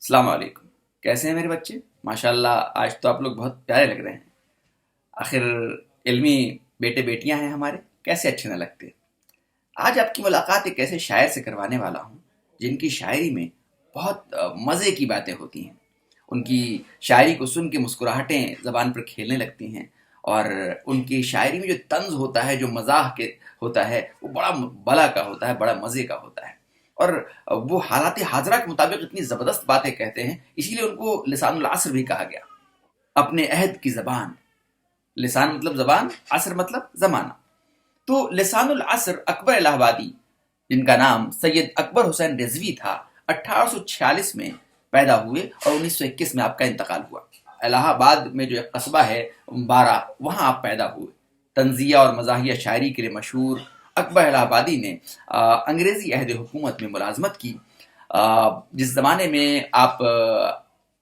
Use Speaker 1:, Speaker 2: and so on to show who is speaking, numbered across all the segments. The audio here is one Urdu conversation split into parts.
Speaker 1: السلام علیکم. کیسے ہیں میرے بچے؟ ماشاءاللہ آج تو آپ لوگ بہت پیارے لگ رہے ہیں. آخر علمی بیٹے بیٹیاں ہیں ہمارے، کیسے اچھے نہ لگتے. آج آپ کی ملاقات ایک ایسے شاعر سے کروانے والا ہوں جن کی شاعری میں بہت مزے کی باتیں ہوتی ہیں. ان کی شاعری کو سن کے مسکراہٹیں زبان پر کھیلنے لگتی ہیں، اور ان کی شاعری میں جو طنز ہوتا ہے، جو مزاح کے ہوتا ہے، وہ بڑا بلا کا ہوتا ہے، بڑا مزے کا ہوتا ہے. اور وہ حالات حاضرہ کے مطابق اتنی زبردست باتیں کہتے ہیں، اسی لیے ان کو لسان العصر بھی کہا گیا. اپنے عہد کی زبان، لسان مطلب زبان، عصر مطلب زمانہ. تو لسان العصر اکبر الہ آبادی، جن کا نام سید اکبر حسین رضوی تھا، 1846 میں پیدا ہوئے اور 1921 میں آپ کا انتقال ہوا. الہ آباد میں جو ایک قصبہ ہے بارہ، وہاں آپ پیدا ہوئے. طنزیہ اور مزاحیہ شاعری کے لیے مشہور اکبر الہ آبادی نے انگریزی عہد حکومت میں ملازمت کی. جس زمانے میں آپ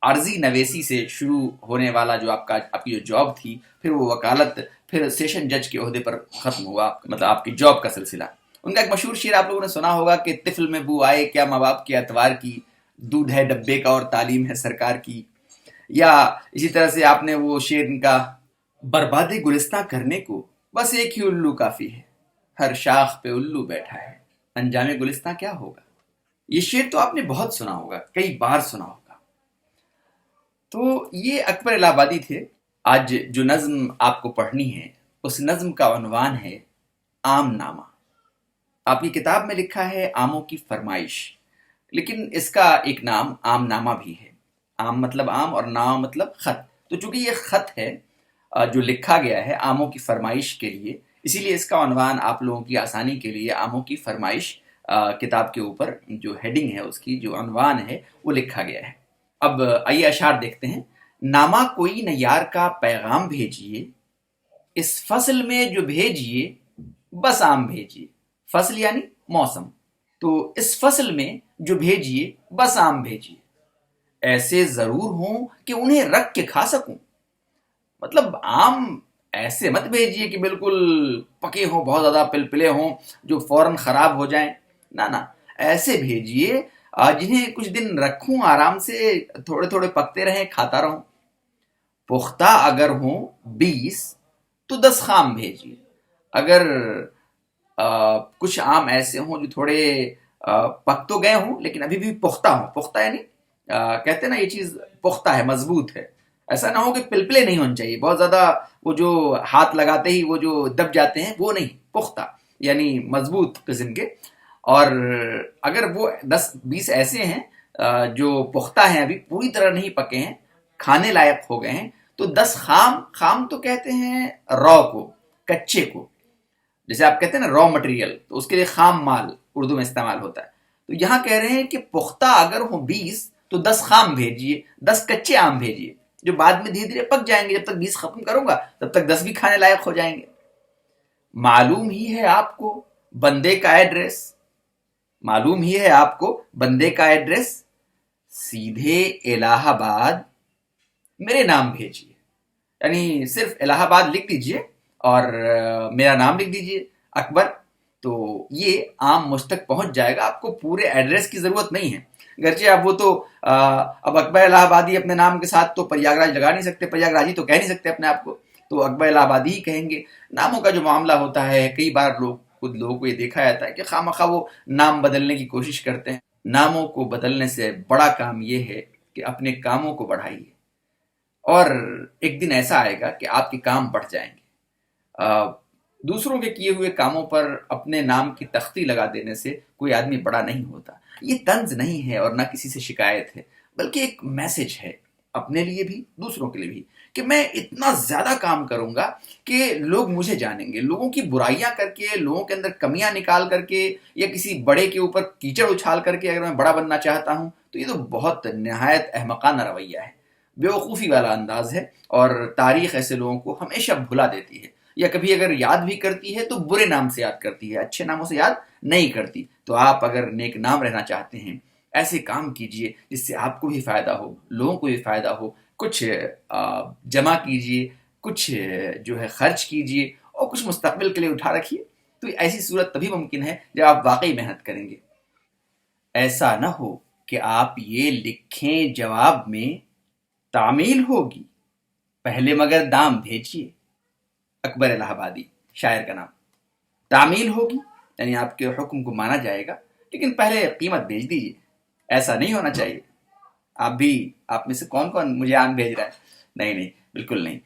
Speaker 1: عرضی نویسی سے شروع ہونے والا جو آپ کی جو جاب تھی، پھر وہ وکالت، پھر سیشن جج کے عہدے پر ختم ہوا، مطلب آپ کی جاب کا سلسلہ. ان کا ایک مشہور شعر آپ لوگوں نے سنا ہوگا کہ طفل میں بو آئے کیا ماں باپ کے اتوار کی، دودھ ہے ڈبے کا اور تعلیم ہے سرکار کی. یا اسی طرح سے آپ نے وہ شعر ان کا، برباد گلستہ کرنے کو بس ایک ہی الو کافی ہے، ہر شاخ پہ الو بیٹھا ہے، انجام گلستہ کیا ہوگا. یہ شعر تو آپ نے بہت سنا ہوگا، کئی بار سنا ہوگا. تو یہ اکبر الہ آبادی تھے. آج جو نظم آپ کو پڑھنی ہے، اس نظم کا عنوان ہے عام نامہ. آپ کی کتاب میں لکھا ہے آموں کی فرمائش، لیکن اس کا ایک نام عام نامہ بھی ہے. عام مطلب عام اور نامہ مطلب خط. تو چونکہ یہ خط ہے جو لکھا گیا ہے آموں کی فرمائش کے لیے، اسی لیے اس کا عنوان آپ لوگوں کی آسانی کے لیے آموں کی فرمائش کتاب کے اوپر جو ہیڈنگ ہے، اس کی جو عنوان ہے وہ لکھا گیا ہے. اب آئیے اشعار دیکھتے ہیں. نامہ کوئی نہ یار کا پیغام بھیجیے، اس فصل میں جو بھیجیے بس آم بھیجیے. فصل یعنی موسم. تو اس فصل میں جو بھیجیے بس آم بھیجیے، ایسے ضرور ہوں کہ انہیں رکھ کے کھا سکوں. مطلب آم ایسے مت بھیجیے کہ بالکل پکے ہوں، بہت زیادہ پلپلے ہوں، جو فوراً خراب ہو جائیں. نہ نہ، ایسے بھیجیے جنہیں کچھ دن رکھوں آرام سے، تھوڑے تھوڑے پکتے رہیں، کھاتا رہوں. پختہ اگر ہوں 20 تو 10 خام بھیجیے. اگر کچھ آم ایسے ہوں جو تھوڑے پک تو گئے ہوں لیکن ابھی بھی پختہ ہوں. پختہ یعنی کہتے ہیں نا یہ چیز پختہ ہے، مضبوط ہے. ایسا نہ ہو کہ پلپلے نہیں ہونے چاہیے، بہت زیادہ وہ جو ہاتھ لگاتے ہی وہ جو دب جاتے ہیں، وہ نہیں. پختہ یعنی مضبوط قسم کے. اور اگر وہ 10-20 ایسے ہیں جو پختہ ہیں، ابھی پوری طرح نہیں پکے ہیں، کھانے لائق ہو گئے ہیں، تو 10 خام. خام تو کہتے ہیں رو کو، کچے کو. جیسے آپ کہتے ہیں نا را مٹیریل، تو اس کے لیے خام مال اردو میں استعمال ہوتا ہے. تو یہاں کہہ رہے ہیں کہ پختہ اگر ہوں 20 تو 10 خام بھیجیے، 10 کچے آم بھیجیے، جو بعد میں دھیرے دھیرے پک جائیں گے. جب تک 20 ختم کروں گا تب تک 10 بھی کھانے لائق ہو جائیں گے. معلوم ہی ہے آپ کو بندے کا ایڈریس، معلوم ہی ہے آپ کو بندے کا ایڈریس، سیدھے الہ آباد میرے نام بھیجیے. یعنی صرف الہ آباد لکھ دیجئے اور میرا نام لکھ دیجئے اکبر، تو یہ عام مجھ تک پہنچ جائے گا. آپ کو پورے ایڈریس کی ضرورت نہیں ہے. گرچہ اب وہ تو اب اکبر الہ آبادی اپنے نام کے ساتھ تو پریاگ راج لگا نہیں سکتے، پریاگ راجی تو کہہ نہیں سکتے اپنے آپ کو، تو اکبر الہ آبادی ہی کہیں گے. ناموں کا جو معاملہ ہوتا ہے، کئی بار خود لوگوں کو یہ دیکھا جاتا ہے کہ خواہ وہ نام بدلنے کی کوشش کرتے ہیں. ناموں کو بدلنے سے بڑا کام یہ ہے کہ اپنے کاموں کو بڑھائیے، اور ایک دن ایسا آئے گا کہ آپ کے کام بڑھ جائیں گے. دوسروں کے کیے ہوئے کاموں پر اپنے نام کی تختی لگا دینے سے کوئی آدمی بڑا نہیں ہوتا. یہ طنز نہیں ہے اور نہ کسی سے شکایت ہے، بلکہ ایک میسج ہے اپنے لیے بھی، دوسروں کے لیے بھی، کہ میں اتنا زیادہ کام کروں گا کہ لوگ مجھے جانیں گے. لوگوں کی برائیاں کر کے، لوگوں کے اندر کمیاں نکال کر کے، یا کسی بڑے کے اوپر کیچڑ اچھال کر کے اگر میں بڑا بننا چاہتا ہوں تو یہ تو بہت نہایت احمقانہ رویہ ہے، بیوقوفی والا انداز ہے. اور تاریخ ایسے لوگوں کو ہمیشہ بھلا دیتی ہے، یا کبھی اگر یاد بھی کرتی ہے تو برے نام سے یاد کرتی ہے، اچھے ناموں سے یاد نہیں کرتی. تو آپ اگر نیک نام رہنا چاہتے ہیں، ایسے کام کیجئے جس سے آپ کو بھی فائدہ ہو، لوگوں کو بھی فائدہ ہو. کچھ جمع کیجئے، کچھ جو ہے خرچ کیجئے، اور کچھ مستقبل کے لیے اٹھا رکھیے. تو ایسی صورت تبھی ممکن ہے جب آپ واقعی محنت کریں گے. ایسا نہ ہو کہ آپ یہ لکھیں جواب میں تعمیل ہوگی، پہلے مگر دام بھیجیے۔ اکبر الہ آبادی شاعر کا نام۔ تعمیل ہوگی یعنی آپ کے حکم کو مانا جائے گا، لیکن پہلے قیمت بھیج دیجیے۔ ایسا نہیں ہونا چاہیے۔ آپ میں سے کون کون مجھے آم بھیج رہا ہے؟ نہیں نہیں، بالکل نہیں۔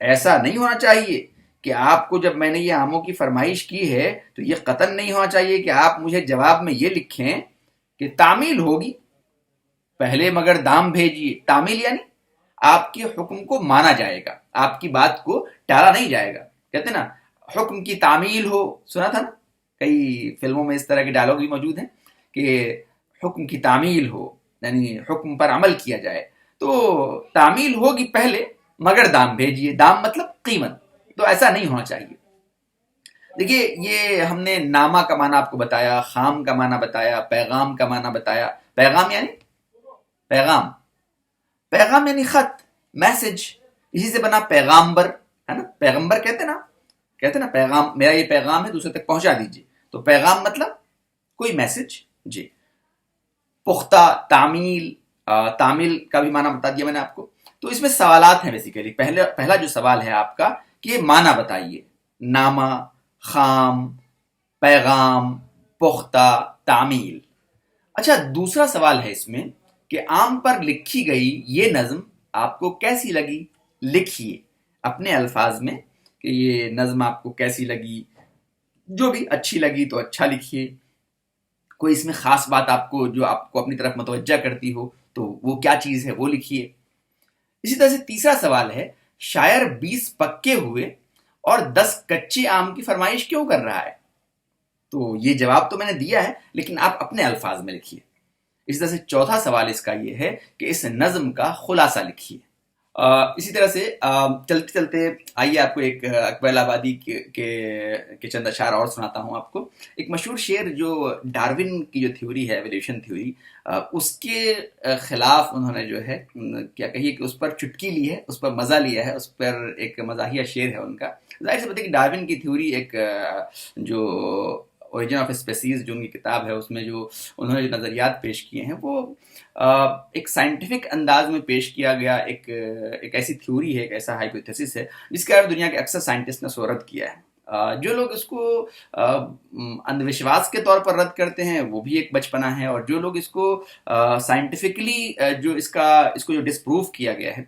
Speaker 1: ایسا نہیں ہونا چاہیے کہ آپ کو جب میں نے یہ آموں کی فرمائش کی ہے تو یہ قطعاً نہیں ہونا چاہیے کہ آپ مجھے جواب میں یہ لکھیں کہ تعمیل ہوگی، پہلے مگر دام بھیجیے۔ تعمیل یعنی آپ کے حکم کو مانا جائے گا، آپ کی بات کو ٹالا نہیں جائے گا۔ کہتے ہیں نا حکم کی تعمیل ہو، سنا تھا نا؟ کئی فلموں میں اس طرح کے ڈائلاگ بھی موجود ہیں کہ حکم کی تعمیل ہو، یعنی حکم پر عمل کیا جائے۔ تو تعمیل ہوگی پہلے مگر دام بھیجیے۔ دام مطلب قیمت، تو ایسا نہیں ہونا چاہیے۔ دیکھیے یہ ہم نے نامہ کا معنی آپ کو بتایا، خام کا معنی بتایا، پیغام کا معنی بتایا۔ پیغام یعنی پیغام، پیغام یعنی خط، میسج، اسی سے بنا پیغامبر، ہے نا؟ پیغمبر کہتے نا پیغام، میرا یہ پیغام ہے دوسرے تک پہنچا دیجیے۔ تو پیغام مطلب کوئی میسج۔ جی، پختہ، تعمیل، تعمیل کا بھی معنی بتا دیا میں نے آپ کو۔ تو اس میں سوالات ہیں بیسیکلی۔ پہلا جو سوال ہے آپ کا کہ یہ معنی بتائیے، نامہ، خام، پیغام، پختہ، تعمیل۔ اچھا دوسرا سوال ہے اس میں کہ عام پر لکھی گئی یہ نظم آپ کو کیسی لگی؟ لکھیے اپنے الفاظ میں کہ یہ نظم آپ کو کیسی لگی، جو بھی اچھی لگی تو اچھا لکھیے۔ کوئی اس میں خاص بات آپ کو جو آپ کو اپنی طرف متوجہ کرتی ہو تو وہ کیا چیز ہے وہ لکھیے۔ اسی طرح سے تیسرا سوال ہے شاعر 20 پکے ہوئے اور 10 کچے آم کی فرمائش کیوں کر رہا ہے؟ تو یہ جواب تو میں نے دیا ہے، لیکن آپ اپنے الفاظ میں لکھیے۔ اسی طرح سے چوتھا سوال اس کا یہ ہے کہ اس نظم کا خلاصہ لکھیے۔ اسی طرح سے چلتے چلتے آئیے آپ کو ایک اکبر الہ آبادی کے چند اشعار اور سناتا ہوں آپ کو۔ ایک مشہور شعر جو ڈارون کی جو تھیوری ہے، ایولیوشن تھیوری، اس کے خلاف انہوں نے جو ہے کیا کہیے کہ اس پر چٹکی لی ہے، اس پر مزہ لیا ہے، اس پر ایک مزاحیہ شعر ہے ان کا۔ ظاہر سی بات ہے کہ ڈارون کی تھیوری ایک جو اوریجن آف اسپیسیز جو ان کی کتاب ہے اس میں جو انہوں نے جو نظریات پیش کیے ہیں وہ ایک سائنٹیفک انداز میں پیش کیا گیا ایک ایسی تھیوری ہے، ایک ایسا ہائپوتھیسس ہے جس کا دنیا کے اکثر سائنٹسٹ نے سو رد کیا ہے۔ جو لوگ اس کو اندھ وشواس کے طور پر رد کرتے ہیں وہ بھی ایک بچپنا ہے، اور جو لوگ اس کو سائنٹیفکلی جو اس کو جو ڈسپروف کیا گیا ہے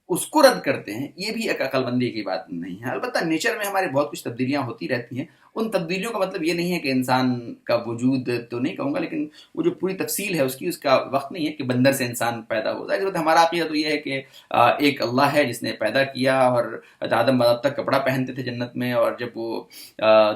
Speaker 1: اس کو رد کرتے ہیں، یہ بھی ایک عقل مندی کی بات نہیں ہے۔ البتہ نیچر میں ہمارے بہت کچھ تبدیلیاں ہوتی رہتی ہیں، ان تبدیلیوں کا مطلب یہ نہیں ہے کہ انسان کا وجود تو نہیں کہوں گا، لیکن وہ جو پوری تفصیل ہے اس کا وقت نہیں ہے کہ بندر سے انسان پیدا ہو جائے۔ ہمارا عقیدہ تو یہ ہے کہ ایک اللہ ہے جس نے پیدا کیا، اور آدم بعد تک کپڑا پہنتے تھے جنت میں، اور جب وہ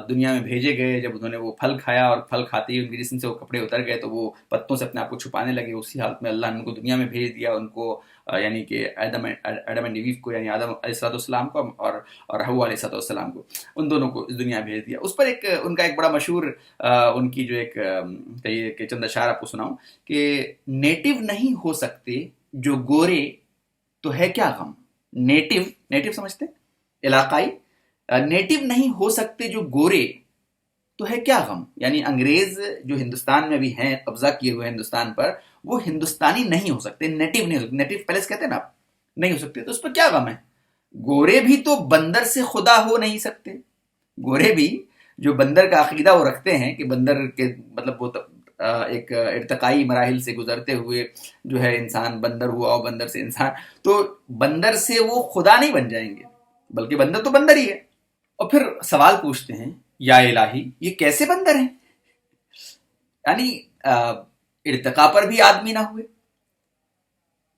Speaker 1: دنیا میں بھیجے گئے، جب انہوں نے وہ پھل کھایا اور پھل کھاتے ہی ان کے جسم سے وہ کپڑے اتر گئے تو وہ پتوں سے اپنے آپ کو چھپانے لگے۔ اسی حالت میں اللہ نے ان کو دنیا میں بھیج دیا، ان کو یعنی کہ ایڈم اینڈ ایو کو، یعنی آدم علیہ السلام کو اور حوا علیہ السلام کو، ان دونوں کو اس دنیا بھیج دیا۔ اس پر ایک ان کا ایک بڑا مشہور ان کی جو ایک کہ چند اشعار آپ کو سناؤں کہ نیٹو نہیں ہو سکتے جو گورے تو ہے کیا غم۔ نیٹو سمجھتے ہیں؟ علاقائی۔ نیٹو نہیں ہو سکتے جو گورے تو ہے کیا غم، یعنی انگریز جو ہندوستان میں بھی ہیں، قبضہ کیے ہوئے ہندوستان پر، وہ ہندوستانی نہیں ہو سکتے، نیٹو نہیں ہو سکتے۔ نیٹو پیلس کہتے ہیں نا، نہیں ہو سکتے، تو اس پر کیا غم ہے؟ گورے بھی تو بندر سے خدا ہو نہیں سکتے۔ گورے بھی جو بندر کا عقیدہ وہ رکھتے ہیں کہ بندر کے مطلب وہ ایک ارتقائی مراحل سے گزرتے ہوئے جو ہے انسان بندر ہوا اور بندر سے انسان، تو بندر سے وہ خدا نہیں بن جائیں گے، بلکہ بندر تو بندر ہی ہے۔ اور پھر سوال پوچھتے ہیں یا الہی یہ کیسے بندر ہیں، یعنی ارتقاء پر بھی آدمی نہ ہوئے۔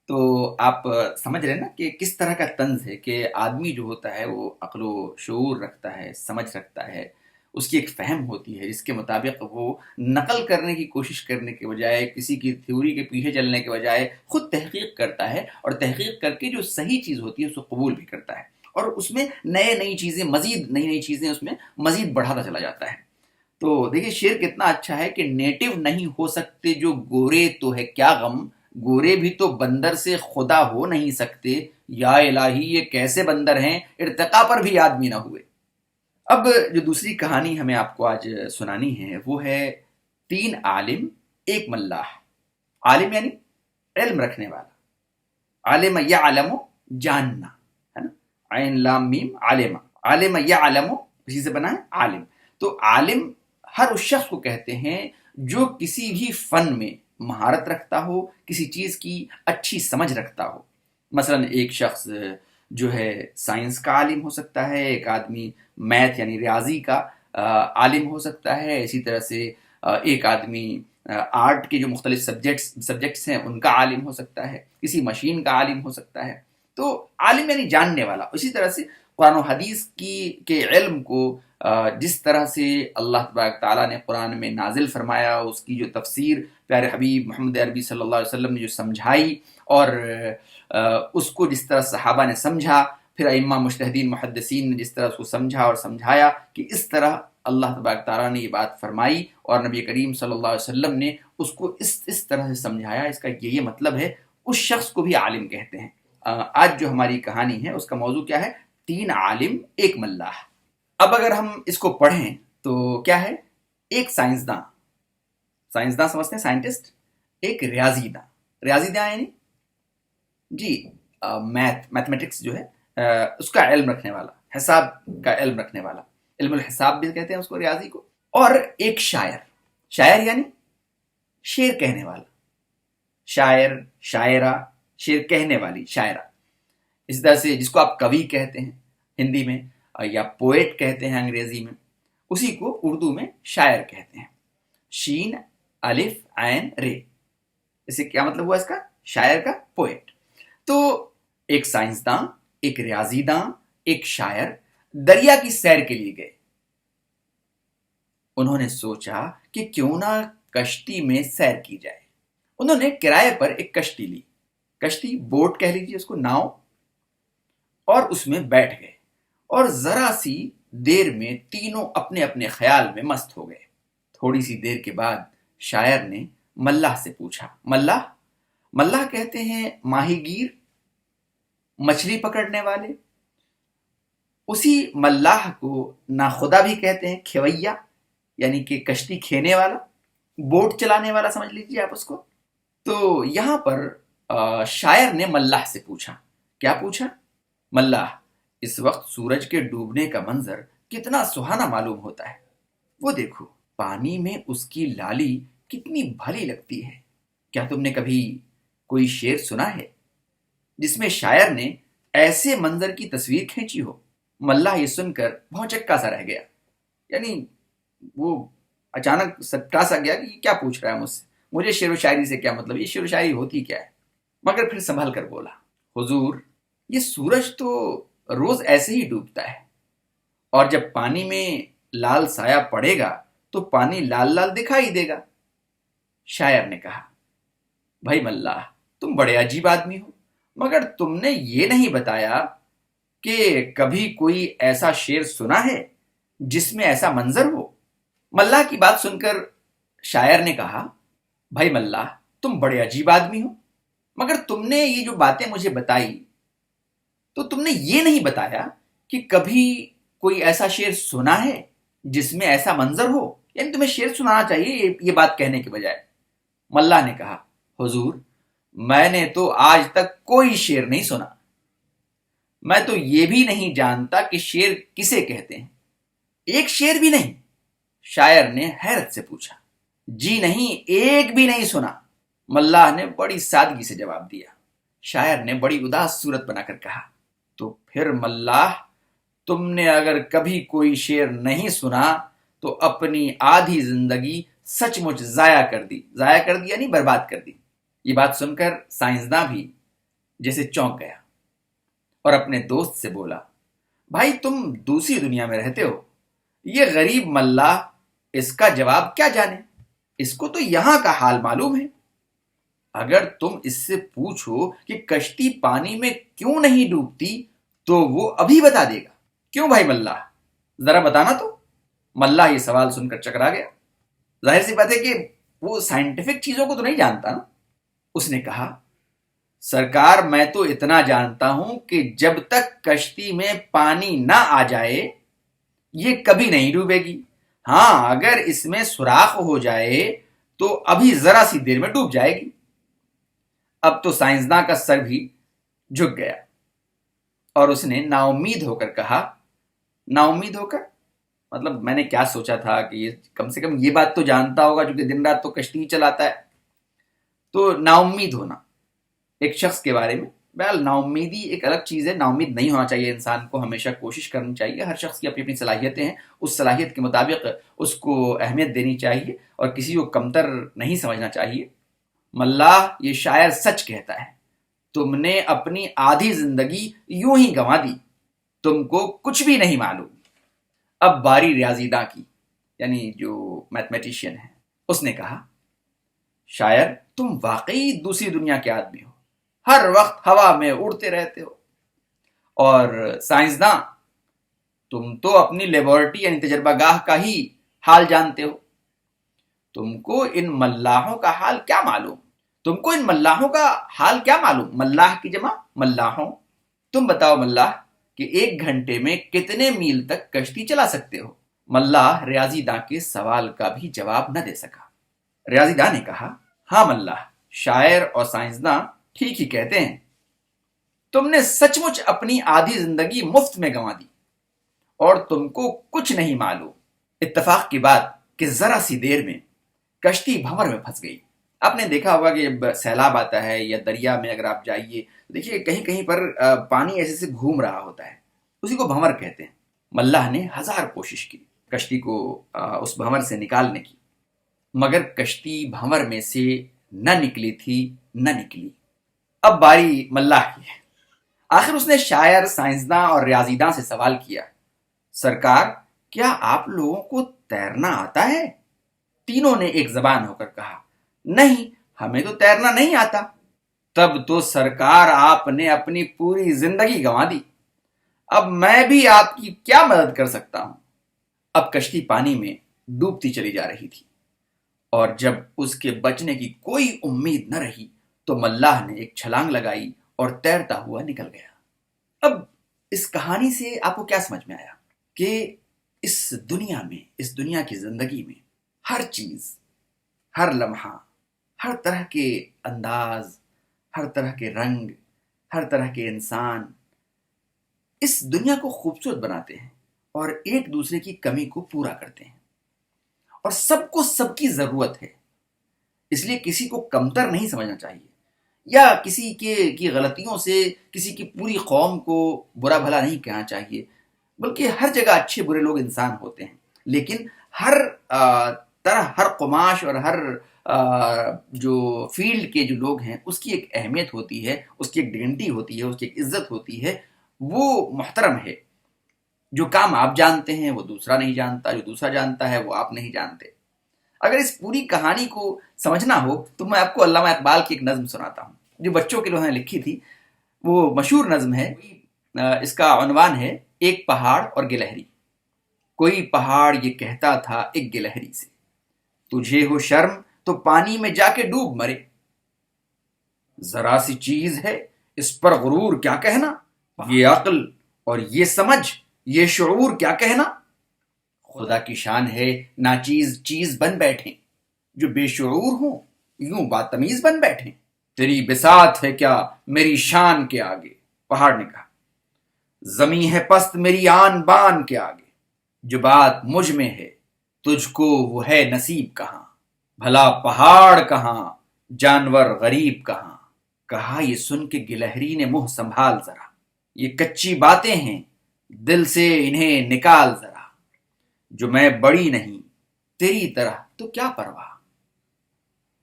Speaker 1: تو آپ سمجھ رہے ہیں نا کہ کس طرح کا طنز ہے کہ آدمی جو ہوتا ہے وہ عقل و شعور رکھتا ہے، سمجھ رکھتا ہے، اس کی ایک فہم ہوتی ہے جس کے مطابق وہ نقل کرنے کی کوشش کرنے کے بجائے، کسی کی تھیوری کے پیچھے چلنے کے بجائے خود تحقیق کرتا ہے، اور تحقیق کر کے جو صحیح چیز ہوتی ہے اس کو قبول بھی کرتا ہے، اور اس میں نئی چیزیں، مزید نئی چیزیں اس میں مزید بڑھاتا چلا جاتا ہے۔ تو دیکھیں شعر کتنا اچھا ہے کہ نیٹو نہیں ہو سکتے جو گورے تو ہے کیا غم، گورے بھی تو بندر سے خدا ہو نہیں سکتے، یا الہی یہ کیسے بندر ہیں، ارتقاء پر بھی آدمی نہ ہوئے۔ اب جو دوسری کہانی ہمیں آپ کو آج سنانی ہے وہ ہے 3 عالم ایک ملاح۔ عالم یعنی علم رکھنے والا، عالم یعلم جاننا، ہے نا، عین لام میم عالم، عالم یعلم اسی سے بنا ہے عالم. تو عالم ہر اس شخص کو کہتے ہیں جو کسی بھی فن میں مہارت رکھتا ہو، کسی چیز کی اچھی سمجھ رکھتا ہو. مثلا ایک شخص جو ہے سائنس کا عالم ہو سکتا ہے، ایک آدمی میتھ یعنی ریاضی کا عالم ہو سکتا ہے، اسی طرح سے ایک آدمی آرٹ کے جو مختلف سبجیکٹس ہیں ان کا عالم ہو سکتا ہے، کسی مشین کا عالم ہو سکتا ہے. تو عالم یعنی جاننے والا. اسی طرح سے قرآن و حدیث کے علم کو جس طرح سے اللہ تبارک تعالیٰ نے قرآن میں نازل فرمایا، اس کی جو تفسیر پیارے حبیب محمد عربی صلی اللہ علیہ وسلم نے جو سمجھائی، اور اس کو جس طرح صحابہ نے سمجھا، پھر ائمہ مجتہدین محدثین نے جس طرح اس کو سمجھا اور سمجھایا کہ اس طرح اللہ تبارک تعالیٰ نے یہ بات فرمائی اور نبی کریم صلی اللہ علیہ وسلم نے اس کو اس طرح سے سمجھایا، اس کا یہ مطلب ہے، اس شخص کو بھی عالم کہتے ہیں. آج جو ہماری کہانی ہے اس کا موضوع کیا ہے؟ 3 عالم ایک ملاح. اب اگر ہم اس کو پڑھیں تو کیا ہے؟ ایک سائنسداں سمجھتے ہیں سائنٹسٹ، ایک ریاضی داں یعنی جی میتھمیٹکس جو ہے اس کا علم رکھنے والا، حساب کا علم رکھنے والا، علم الحساب بھی کہتے ہیں اس کو ریاضی کو. اور ایک شاعر یعنی شعر کہنے والا، شاعر، شاعرہ، شعر کہنے والی، شاعرہ. اس طرح سے جس کو آپ کوی کہتے ہیں ہندی میں، یا پوئٹ کہتے ہیں انگریزی میں، اسی کو اردو میں شاعر کہتے ہیں. شین الف عین رے، اسے کیا مطلب ہوا اس کا؟ شاعر کا، پوئٹ. تو ایک سائنسداں، ایک ریاضی داں، ایک شاعر دریا کی سیر کے لیے گئے. انہوں نے سوچا کہ کیوں نہ کشتی میں سیر کی جائے. انہوں نے کرائے پر ایک کشتی لی، کشتی، بوٹ کہہ لیجیے اس کو، ناؤ، اور اس میں بیٹھ گئے. اور ذرا سی دیر میں تینوں اپنے اپنے خیال میں مست ہو گئے. تھوڑی سی دیر کے بعد شاعر نے ملاح سے پوچھا. ملاح کہتے ہیں ماہی گیر، مچھلی پکڑنے والے. اسی ملاح کو ناخدا بھی کہتے ہیں، کھویا یعنی کہ کشتی کھینے والا، بوٹ چلانے والا سمجھ لیجیے آپ اس کو. تو یہاں پر شاعر نے ملاح سے پوچھا. کیا پوچھا؟ ملاح، اس وقت سورج کے ڈوبنے کا منظر کتنا سہانا معلوم ہوتا ہے. وہ دیکھو پانی میں اس کی لالی کتنی بھلی لگتی ہے. کیا تم نے کبھی کوئی شعر سنا ہے جس میں شاعر نے ایسے منظر کی تصویر کھینچی ہو؟ ملاح یہ سن کر بھونچکا سا رہ گیا، یعنی وہ اچانک سٹکا سا گیا کہ یہ کیا پوچھ رہا ہے مجھ سے، مجھے شعر و شاعری سے کیا مطلب، یہ شعر و شاعری ہوتی کیا ہے. مگر پھر سنبھل کر بولا، حضور یہ سورج تو روز ایسے ہی ڈوبتا ہے، اور جب پانی میں لال سایہ پڑے گا تو پانی لال لال دکھائی دے گا. شاعر نے کہا، بھائی ملاح تم بڑے عجیب آدمی ہو، مگر تم نے یہ نہیں بتایا کہ کبھی کوئی ایسا شعر سنا ہے جس میں ایسا منظر ہو. ملاح کی بات سن کر شاعر نے کہا، بھائی ملاح تم بڑے عجیب آدمی ہو، مگر تم نے یہ جو باتیں مجھے بتائی تو تم نے یہ نہیں بتایا کہ کبھی کوئی ایسا شعر سنا ہے جس میں ایسا منظر ہو. یعنی تمہیں شعر سنانا چاہیے یہ بات کہنے کے بجائے. ملاح نے کہا، حضور میں نے تو آج تک کوئی شعر نہیں سنا، میں تو یہ بھی نہیں جانتا کہ شعر کسے کہتے ہیں. ایک شعر بھی نہیں؟ شاعر نے حیرت سے پوچھا. جی نہیں، ایک بھی نہیں سنا. ملاح نے بڑی سادگی سے جواب دیا. شاعر نے بڑی اداس صورت بنا کر کہا، تو پھر ملاح تم نے اگر کبھی کوئی شعر نہیں سنا تو اپنی آدھی زندگی سچ مچ ضائع کر دی یعنی برباد کر دی. یہ بات سن کر سائنسداں بھی جیسے چونک گیا اور اپنے دوست سے بولا، بھائی تم دوسری دنیا میں رہتے ہو، یہ غریب ملاح اس کا جواب کیا جانے، اس کو تو یہاں کا حال معلوم ہے. اگر تم اس سے پوچھو کہ کشتی پانی میں کیوں نہیں ڈوبتی تو وہ ابھی بتا دے گا. کیوں بھائی ملاح، ذرا بتانا تو. ملاح یہ سوال سن کر چکرا گیا. ظاہر سی بات ہے کہ وہ سائنٹیفک چیزوں کو تو نہیں جانتا نا. اس نے کہا، سرکار میں تو اتنا جانتا ہوں کہ جب تک کشتی میں پانی نہ آ جائے یہ کبھی نہیں ڈوبے گی. ہاں اگر اس میں سوراخ ہو جائے تو ابھی ذرا سی دیر میں ڈوب جائے گی. اب تو سائنسداں کا سر بھی جھک گیا اور اس نے نا امید ہو کر کہا، نا امید ہو کر مطلب میں نے کیا سوچا تھا کہ یہ کم سے کم یہ بات تو جانتا ہوگا کیونکہ دن رات تو کشتی ہی چلاتا ہے. تو نا امید ہونا ایک شخص کے بارے میں، بہرحال نا امیدی ایک الگ چیز ہے. نا امید نہیں ہونا چاہیے انسان کو، ہمیشہ کوشش کرنی چاہیے. ہر شخص کی اپنی اپنی صلاحیتیں ہیں، اس صلاحیت کے مطابق اس کو اہمیت دینی چاہیے اور کسی کو کمتر نہیں سمجھنا چاہیے. ملاح یہ شاعر سچ کہتا ہے، تم نے اپنی آدھی زندگی یوں ہی گنوا دی، تم کو کچھ بھی نہیں معلوم. اب باری ریاضی داں کی، یعنی جو میتھمیٹیشین ہے. اس نے کہا، شاعر تم واقعی دوسری دنیا کے آدمی ہو، ہر وقت ہوا میں اڑتے رہتے ہو. اور سائنسداں، تم تو اپنی لیبورٹری یعنی تجربہ گاہ کا ہی حال جانتے ہو. تم کو ان ملاحوں کا حال کیا معلوم؟ تم کو ان ملاحوں کا حال کیا معلوم؟ ملاح کی جمع ملاحوں. تم بتاؤ ملاح کہ 1 گھنٹے میں کتنے میل تک کشتی چلا سکتے ہو؟ ملاح ریاضی داں کے سوال کا بھی جواب نہ دے سکا. ریاضی داں نے کہا، ہاں ملاح، شاعر اور سائنسداں ٹھیک ہی کہتے ہیں. تم نے سچ مچ اپنی آدھی زندگی مفت میں گنوا دی اور تم کو کچھ نہیں معلوم. اتفاق کی بات کہ ذرا سی دیر میں کشتی بھنور میں پھنس گئی. آپ نے دیکھا ہوگا کہ جب سیلاب آتا ہے یا دریا میں اگر آپ جائیے دیکھیے کہیں کہیں پر پانی ایسے سے گھوم رہا ہوتا ہے، اسی کو بھنور کہتے ہیں. ملاح نے 1000 کوشش کی کشتی کو اس بھنور سے نکالنے کی، مگر کشتی بھنور میں سے نہ نکلی تھی نہ نکلی. اب باری ملاح کی ہے. آخر اس نے شاعر، سائنسداں اور ریاضی داں سے سوال کیا، سرکار کیا آپ لوگوں کو تیرنا آتا ہے؟ تینوں نے ایک زبان ہو کر کہا، نہیں ہمیں تو تیرنا نہیں آتا. تب تو سرکار آپ نے اپنی پوری زندگی گنوا دی. اب میں بھی آپ کی کیا مدد کر سکتا ہوں؟ اب کشتی پانی میں ڈوبتی چلی جا رہی تھی اور جب اس کے بچنے کی کوئی امید نہ رہی تو ملاح نے ایک چھلانگ لگائی اور تیرتا ہوا نکل گیا. اب اس کہانی سے آپ کو کیا سمجھ میں آیا کہ اس دنیا میں، اس دنیا کی زندگی میں ہر چیز، ہر لمحہ، ہر طرح کے انداز، ہر طرح کے رنگ، ہر طرح کے انسان اس دنیا کو خوبصورت بناتے ہیں اور ایک دوسرے کی کمی کو پورا کرتے ہیں اور سب کو سب کی ضرورت ہے. اس لیے کسی کو کمتر نہیں سمجھنا چاہیے یا کسی کی غلطیوں سے کسی کی پوری قوم کو برا بھلا نہیں کہنا چاہیے، بلکہ ہر جگہ اچھے برے لوگ انسان ہوتے ہیں. لیکن ہر طرح، ہر قماش اور ہر جو فیلڈ کے جو لوگ ہیں اس کی ایک اہمیت ہوتی ہے، اس کی ایک ڈگنیٹی ہوتی ہے، اس کی ایک عزت ہوتی ہے. وہ محترم ہے. جو کام آپ جانتے ہیں وہ دوسرا نہیں جانتا، جو دوسرا جانتا ہے وہ آپ نہیں جانتے. اگر اس پوری کہانی کو سمجھنا ہو تو میں آپ کو علامہ اقبال کی ایک نظم سناتا ہوں جو بچوں کے لیے انہوں نے لکھی تھی. وہ مشہور نظم ہے. اس کا عنوان ہے ایک پہاڑ اور گلہری. کوئی پہاڑ یہ کہتا تھا ایک گلہری سے، تجھے ہو شرم تو پانی میں جا کے ڈوب مرے. ذرا سی چیز ہے اس پر غرور کیا کہنا، یہ عقل اور یہ سمجھ، یہ شعور کیا کہنا. خدا کی شان ہے ناچیز چیز بن بیٹھیں، جو بے شعور ہوں یوں باتمیز بن بیٹھیں. تیری بساط ہے کیا میری شان کے آگے، پہاڑ نے کہا. زمیں ہے پست میری آن بان کے آگے، جو بات مجھ میں ہے تجھ کو وہ ہے نصیب کہاں. بھلا پہاڑ کہاں جانور غریب کہاں. کہا یہ سن کے گلہری نے منہ سنبھال ذرا، یہ کچی باتیں ہیں دل سے انہیں نکال ذرا. جو میں بڑی نہیں تیری طرح تو کیا پرواہ،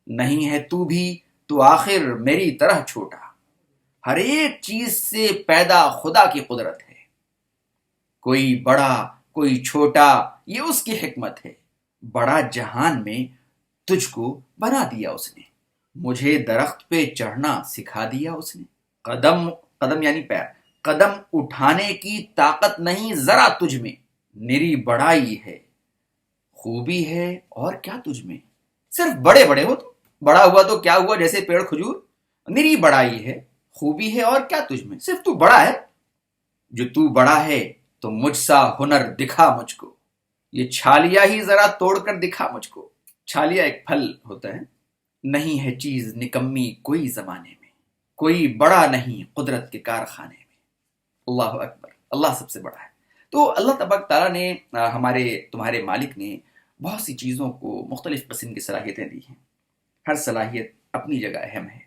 Speaker 1: نہیں ہے تو بھی تو آخر میری طرح چھوٹا. ہر ایک چیز سے پیدا خدا کی قدرت ہے، کوئی بڑا کوئی چھوٹا یہ اس کی حکمت ہے. بڑا جہان میں تجھ کو بنا دیا اس نے، مجھے درخت پہ چڑھنا سکھا دیا اس نے. قدم، قدم یعنی پیر، قدم اٹھانے کی طاقت نہیں ذرا تجھ میں، نری بڑائی ہے خوبی ہے اور کیا تجھ میں. صرف بڑے بڑے ہو تو بڑا ہوا تو کیا ہوا، جیسے پیڑ کھجور. نری بڑائی ہے خوبی ہے اور کیا تجھ میں، صرف تو بڑا ہے. جو تو بڑا ہے تو مجھ سا ہنر دکھا مجھ کو، یہ چھالیا ہی ذرا توڑ کر دکھا مجھ کو. چھالیا ایک پھل ہوتا ہے. نہیں ہے چیز نکمی کوئی زمانے میں، کوئی بڑا نہیں قدرت کے کارخانے میں. اللہ اکبر، اللہ سب سے بڑا ہے. تو اللہ تبارک تعالیٰ نے ہمارے تمہارے مالک نے بہت سی چیزوں کو مختلف قسم کی صلاحیتیں دی ہیں. ہر صلاحیت اپنی جگہ اہم ہے.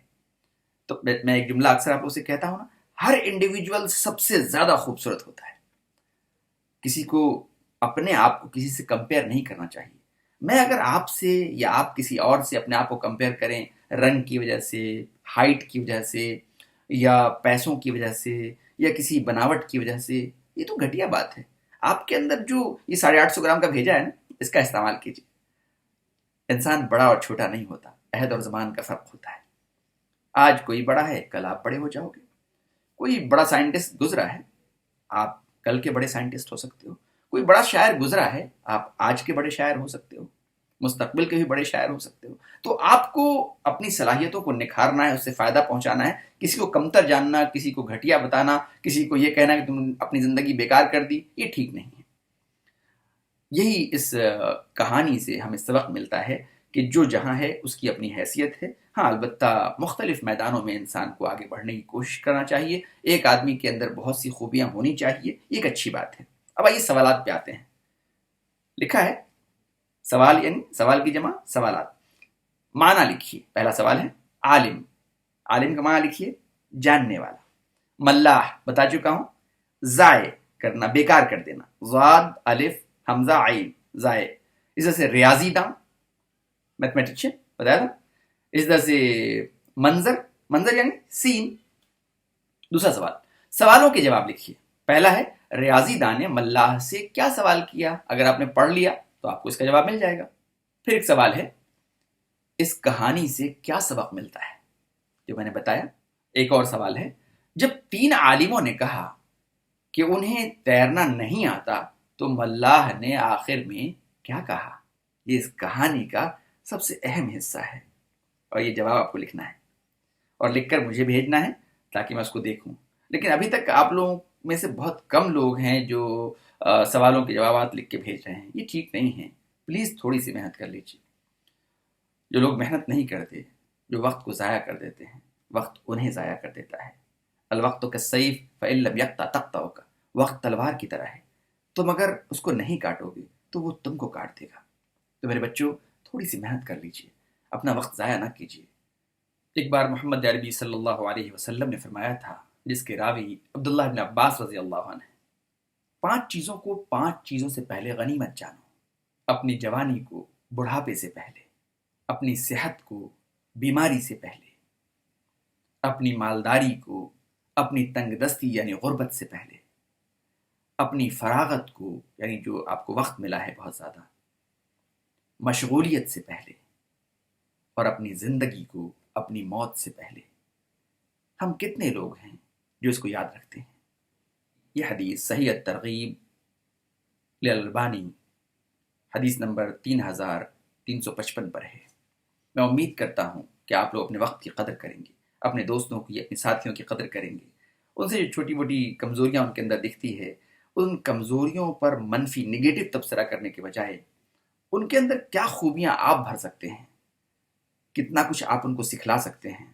Speaker 1: تو میں ایک جملہ اکثر آپ لوگوں سے کہتا ہوں نا، ہر انڈیویجول سب سے زیادہ خوبصورت ہوتا ہے. کسی کو اپنے آپ کو کسی سے کمپیئر نہیں کرنا چاہیے. میں اگر آپ سے یا آپ کسی اور سے اپنے آپ کو کمپیئر کریں رنگ کی وجہ سے، ہائٹ کی وجہ سے، یا پیسوں کی وجہ سے، یا کسی بناوٹ کی وجہ سے، یہ تو گھٹیا بات ہے. آپ کے اندر جو یہ 850 گرام کا بھیجا ہے نا، اس کا استعمال کیجیے. انسان بڑا اور چھوٹا نہیں ہوتا، عہد اور زمان کا فرق ہوتا ہے. آج کوئی بڑا ہے، کل آپ بڑے ہو جاؤ گے. کوئی بڑا سائنٹسٹ گزرا ہے، آپ کل کے بڑے سائنٹسٹ ہو سکتے ہو. کوئی بڑا شاعر گزرا ہے، آپ آج کے بڑے شاعر ہو سکتے ہو، مستقبل کے بھی بڑے شاعر ہو سکتے ہو. تو آپ کو اپنی صلاحیتوں کو نکھارنا ہے، اس سے فائدہ پہنچانا ہے. کسی کو کمتر جاننا، کسی کو گھٹیا بتانا، کسی کو یہ کہنا کہ تم اپنی زندگی بیکار کر دی، یہ ٹھیک نہیں ہے. یہی اس کہانی سے ہمیں سبق ملتا ہے کہ جو جہاں ہے اس کی اپنی حیثیت ہے. ہاں البتہ مختلف میدانوں میں انسان کو آگے بڑھنے کی کوشش کرنا چاہیے. ایک آدمی کے اندر بہت سی خوبیاں ہونی چاہیے، یہ ایک اچھی بات ہے. اب آئیے سوالات پہ آتے ہیں. لکھا ہے سوال، یعنی سوال کی جمع سوالات. معنی لکھیے. پہلا سوال ہے عالم. عالم کا معنی لکھیے جاننے والا. ملاح بتا چکا ہوں، ضائع کرنا، بیکار کر دینا. ضاد الف حمزہ عین، ضائع. اس طرح سے ریاضی داں، میتھمیٹیشین بتایا تھا. اس طرح سے منظر، منظر یعنی سین. دوسرا سوال، سوالوں کے جواب لکھیے. پہلا ہے ریاضی داں نے ملاح سے کیا سوال کیا. اگر آپ نے پڑھ لیا تو آپ کو اس کا جواب مل جائے گا. پھر ایک سوال ہے اس کہانی سے کیا سبق ملتا ہے، جو میں نے بتایا. ایک اور سوال ہے جب 3 عالموں نے کہا کہ انہیں تیرنا نہیں آتا تو ملاح نے آخر میں کیا کہا. یہ اس کہانی کا سب سے اہم حصہ ہے، اور یہ جواب آپ کو لکھنا ہے اور لکھ کر مجھے بھیجنا ہے تاکہ میں اس کو دیکھوں. لیکن ابھی تک آپ لوگوں میں سے بہت کم لوگ ہیں جو سوالوں کے جوابات لکھ کے بھیج رہے ہیں. یہ ٹھیک نہیں ہے. پلیز تھوڑی سی محنت کر لیجیے. جو لوگ محنت نہیں کرتے، جو وقت کو ضائع کر دیتے ہیں، وقت انہیں ضائع کر دیتا ہے. الوقت کالسیف فإن لم یقطع تقطعک. وقت تلوار کی طرح ہے، تم اگر اس کو نہیں کاٹو گے تو وہ تم کو کاٹ دے گا. تو میرے بچوں تھوڑی سی محنت کر لیجیے، اپنا وقت ضائع نہ کیجیے. ایک بار محمد عربی صلی اللہ علیہ وسلم نے فرمایا تھا، جس کے راوی عبداللہ بن عباس رضی اللہ عنہ، 5 چیزوں کو 5 چیزوں سے پہلے غنیمت جانو. اپنی جوانی کو بڑھاپے سے پہلے، اپنی صحت کو بیماری سے پہلے، اپنی مالداری کو اپنی تنگ دستی یعنی غربت سے پہلے، اپنی فراغت کو یعنی جو آپ کو وقت ملا ہے بہت زیادہ، مشغولیت سے پہلے، اور اپنی زندگی کو اپنی موت سے پہلے. ہم کتنے لوگ ہیں جو اس کو یاد رکھتے ہیں؟ یہ حدیث صحیح الترغیب للالبانی حدیث نمبر 3355 پر ہے. میں امید کرتا ہوں کہ آپ لوگ اپنے وقت کی قدر کریں گے، اپنے دوستوں کی، اپنے ساتھیوں کی قدر کریں گے. ان سے جو چھوٹی موٹی کمزوریاں ان کے اندر دکھتی ہے، ان کمزوریوں پر منفی نگیٹو تبصرہ کرنے کے بجائے ان کے اندر کیا خوبیاں آپ بھر سکتے ہیں، کتنا کچھ آپ ان کو سکھلا سکتے ہیں.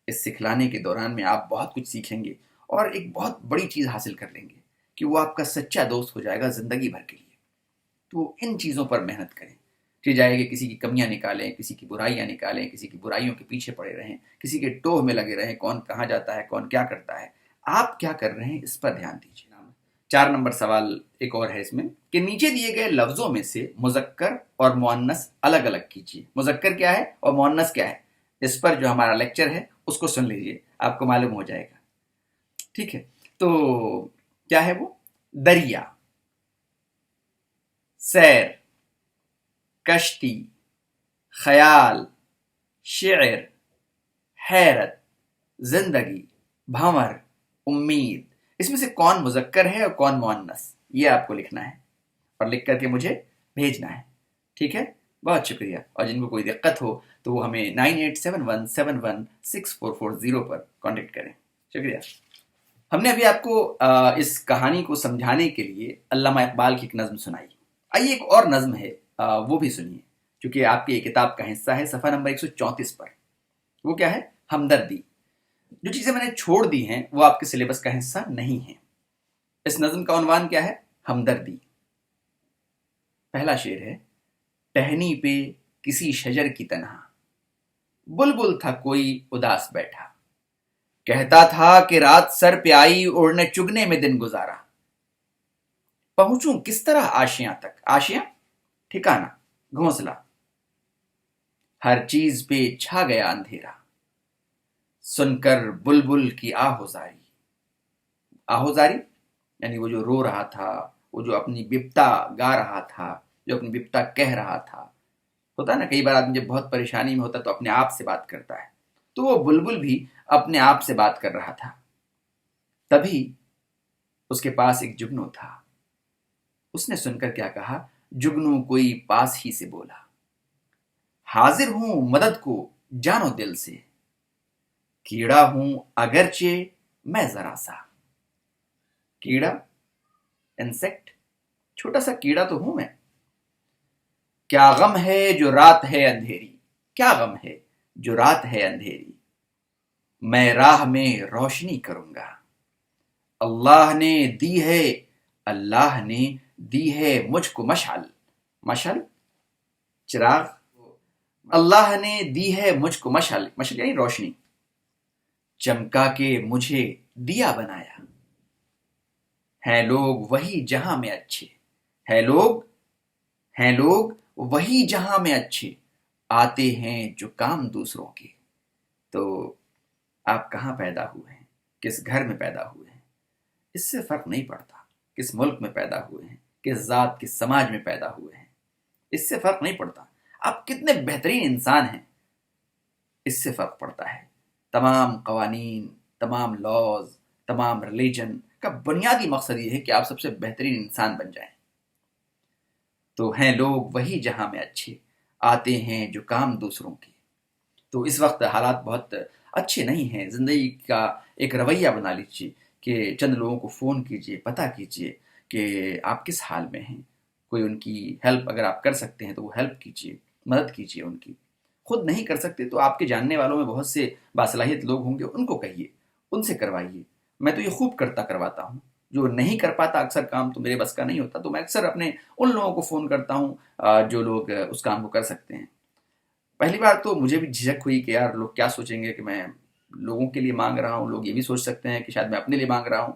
Speaker 1: اس سکھلانے کے دوران میں آپ بہت کچھ سیکھیں گے اور ایک بہت بڑی چیز حاصل کر لیں گے کہ وہ آپ کا سچا دوست ہو جائے گا زندگی بھر کے لیے. تو ان چیزوں پر محنت کریں. پھر جائے کہ کسی کی کمیاں نکالیں، کسی کی برائیاں نکالیں، کسی کی برائیوں کے پیچھے پڑے رہیں، کسی کے ٹوہ میں لگے رہیں، کون کہاں جاتا ہے، کون کیا کرتا ہے. آپ کیا کر رہے ہیں اس پر دھیان دیجیے. 4 نمبر سوال ایک اور ہے اس میں کہ نیچے دیے گئے لفظوں میں سے مذکر اور مؤنث الگ الگ کیجیے. مذکر کیا ہے اور مؤنث کیا ہے، اس پر جو ہمارا لیکچر ہے اس کو سن لیجیے، آپ کو معلوم ہو جائے گا. ٹھیک ہے، تو کیا ہے وہ؟ دریا، سیر، کشتی، خیال، شعر، حیرت، زندگی، بھنور، امید. اس میں سے کون مذکر ہے اور کون مؤنث، یہ آپ کو لکھنا ہے اور لکھ کر کے مجھے بھیجنا ہے. ٹھیک ہے، بہت شکریہ. اور جن کو کوئی دقت ہو تو وہ ہمیں 9871716440 پر کانٹیکٹ کریں. شکریہ. ہم نے ابھی آپ کو اس کہانی کو سمجھانے کے لیے علامہ اقبال کی ایک نظم سنائی. آئیے ایک اور نظم ہے، وہ بھی سنیے، چونکہ آپ کی کتاب کا حصہ ہے. صفحہ نمبر 134 پر وہ کیا ہے؟ ہمدردی. جو چیزیں میں نے چھوڑ دی ہیں وہ آپ کے سلیبس کا حصہ نہیں ہیں۔ اس نظم کا عنوان کیا ہے؟ ہمدردی۔ پہلا شعر ہے: ٹہنی پہ کسی شجر کی تنہا، بلبل تھا کوئی اداس بیٹھا، کہتا تھا کہ رات سر پہ آئی، اڑنے چگنے میں دن گزارا، پہنچوں کس طرح آشیاں تک، آشیاں ٹھکانا، گھونسلہ، ہر چیز پہ چھا گیا اندھیرا، سن کر بلبل کی آہوزاری۔ آہوزاری یعنی وہ جو رو رہا تھا، وہ جو اپنی بپتا گا رہا تھا، جو اپنی بپتا کہہ رہا تھا۔ ہوتا ہے نا کئی بار آدمی جب بہت پریشانی میں ہوتا ہے تو اپنے آپ سے بات کرتا ہے، تو وہ بلبل بھی اپنے آپ سے بات کر رہا تھا۔ تبھی اس کے پاس ایک جگنو تھا، اس نے سن کر کیا کہا؟ جگنو کوئی پاس ہی سے بولا، حاضر ہوں مدد کو جانو دل سے، کیڑا ہوں اگرچہ میں ذرا سا۔ کیڑا، انسیکٹ، چھوٹا سا کیڑا تو ہوں میں۔ کیا غم ہے جو رات ہے اندھیری، کیا غم ہے جو رات ہے اندھیری، میں راہ میں روشنی کروں گا، اللہ نے دی ہے، اللہ نے دی ہے مجھ کو مشعل، مشعل چراغ، اللہ نے دی ہے مجھ کو مشعل، مشعل یعنی روشنی، چمکا کے مجھے دیا بنایا، ہیں لوگ وہی جہاں میں اچھے، ہیں لوگ وہی جہاں میں اچھے، آتے ہیں جو کام دوسروں کے۔ تو آپ کہاں پیدا ہوئے ہیں، کس گھر میں پیدا ہوئے ہیں، اس سے فرق نہیں پڑتا، کس ملک میں پیدا ہوئے ہیں، کس ذات کس سماج میں پیدا ہوئے ہیں، اس سے فرق نہیں پڑتا۔ آپ کتنے بہترین انسان ہیں، اس سے فرق پڑتا ہے۔ تمام قوانین، تمام لاز، تمام ریلیجن کا بنیادی مقصد یہ ہے کہ آپ سب سے بہترین انسان بن جائیں۔ تو ہیں لوگ وہی جہاں میں اچھے، آتے ہیں جو کام دوسروں کے۔ تو اس وقت حالات بہت اچھے نہیں ہیں، زندگی کا ایک رویہ بنا لیجیے کہ چند لوگوں کو فون کیجیے، پتہ کیجیے کہ آپ کس حال میں ہیں، کوئی ان کی ہیلپ اگر آپ کر سکتے ہیں تو وہ ہیلپ کیجیے، مدد کیجیے ان کی۔ خود نہیں کر سکتے تو آپ کے جاننے والوں میں بہت سے باصلاحیت لوگ ہوں گے، ان کو کہیے، ان سے کروائیے۔ میں تو یہ خوب کرواتا ہوں، جو نہیں کر پاتا اکثر کام تو میرے بس کا نہیں ہوتا، تو میں اکثر اپنے ان لوگوں کو فون کرتا ہوں جو لوگ اس کام کو کر سکتے ہیں۔ پہلی بار تو مجھے بھی جھجک ہوئی کہ یار لوگ کیا سوچیں گے کہ میں لوگوں کے لیے مانگ رہا ہوں، لوگ یہ بھی سوچ سکتے ہیں کہ شاید میں اپنے لیے مانگ رہا ہوں۔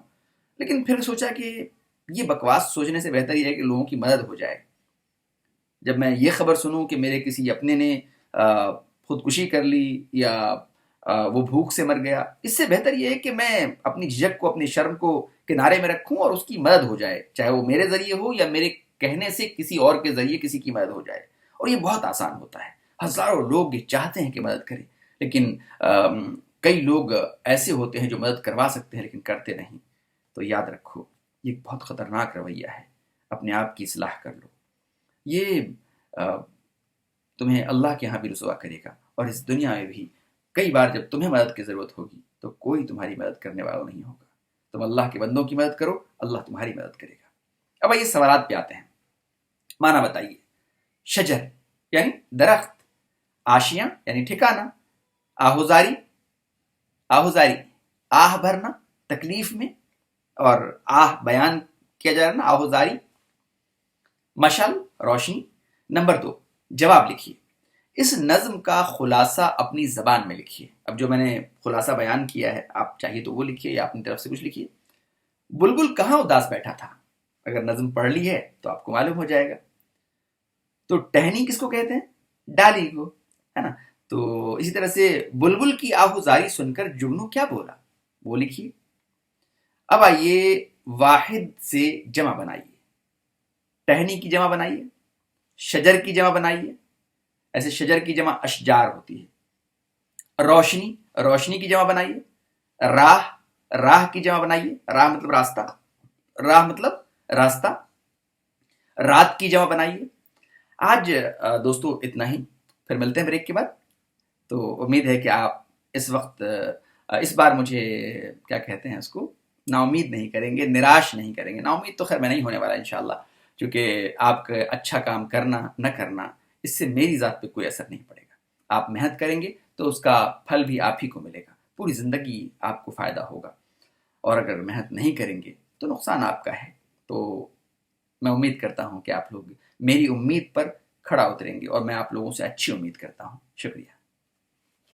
Speaker 1: لیکن پھر سوچا کہ یہ بکواس سوچنے سے بہتر یہ ہے کہ لوگوں کی مدد ہو جائے۔ جب میں یہ خبر سنوں کہ میرے کسی اپنے نے خودکشی کر لی یا وہ بھوک سے مر گیا، اس سے بہتر یہ ہے کہ میں اپنی جھجک کو، اپنی شرم کو کنارے میں رکھوں اور اس کی مدد ہو جائے، چاہے وہ میرے ذریعے ہو یا میرے کہنے سے کسی اور کے ذریعے کسی کی مدد ہو جائے۔ اور یہ بہت آسان ہوتا ہے، ہزاروں لوگ یہ چاہتے ہیں کہ مدد کریں، لیکن کئی لوگ ایسے ہوتے ہیں جو مدد کروا سکتے ہیں لیکن کرتے نہیں۔ تو یاد رکھو، یہ بہت خطرناک رویہ ہے، اپنے آپ کی اصلاح کر لو۔ یہ تمہیں اللہ کے ہاں بھی رسوا کرے گا، اور اس دنیا میں بھی کئی بار جب تمہیں مدد کی ضرورت ہوگی تو کوئی تمہاری مدد کرنے والا نہیں ہوگا۔ تم اللہ کے بندوں کی مدد کرو، اللہ تمہاری مدد کرے گا۔ اب آئیے سوالات پہ آتے ہیں۔ معنی بتائیے۔ شجر یعنی درخت، آشیاں یعنی ٹھکانا، آہوزاری، آہوزاری آہ بھرنا تکلیف میں، اور آہ بیان کیا جا رہا نا، آہوزاری۔ مشعل روشنی۔ نمبر 2، جواب لکھیے۔ اس نظم کا خلاصہ اپنی زبان میں لکھیے۔ اب جو میں نے خلاصہ بیان کیا ہے آپ چاہیے تو وہ لکھیے یا اپنی طرف سے کچھ لکھیے۔ بلبل کہاں اداس بیٹھا تھا، اگر نظم پڑھ لی ہے تو آپ کو معلوم ہو جائے گا۔ تو ٹہنی کس کو کہتے ہیں؟ ڈالی کو، ہے نا۔ تو اسی طرح سے بلبل کی آہوزاری سن کر جگنو کیا بولا، وہ لکھیے۔ اب آئیے واحد سے جمع بنائیے۔ ٹہنی کی جمع بنائیے، شجر کی جمع بنائیے، ایسے شجر کی جمع اشجار ہوتی ہے۔ روشنی، روشنی کی جمع بنائیے۔ راہ، راہ کی جمع بنائیے، راہ مطلب راستہ، راہ مطلب راستہ۔ رات کی جمع بنائیے۔ آج دوستو اتنا ہی، پھر ملتے ہیں بریک کے بعد۔ تو امید ہے کہ آپ اس وقت اس بار مجھے کیا کہتے ہیں اس کو، نا امید نہیں کریں گے، نراش نہیں کریں گے۔ نا امید تو خیر میں نہیں ہونے والا انشاءاللہ، کیونکہ آپ کا اچھا کام کرنا نہ کرنا اس سے میری ذات پہ کوئی اثر نہیں پڑے گا۔ آپ محنت کریں گے تو اس کا پھل بھی آپ ہی کو ملے گا۔ پوری زندگی آپ کو فائدہ ہوگا، اور اگر محنت نہیں کریں گے تو نقصان آپ کا ہے۔ تو میں امید کرتا ہوں کہ آپ لوگ میری امید پر کھڑا اتریں گے، اور میں آپ لوگوں سے اچھی امید کرتا ہوں۔ شکریہ۔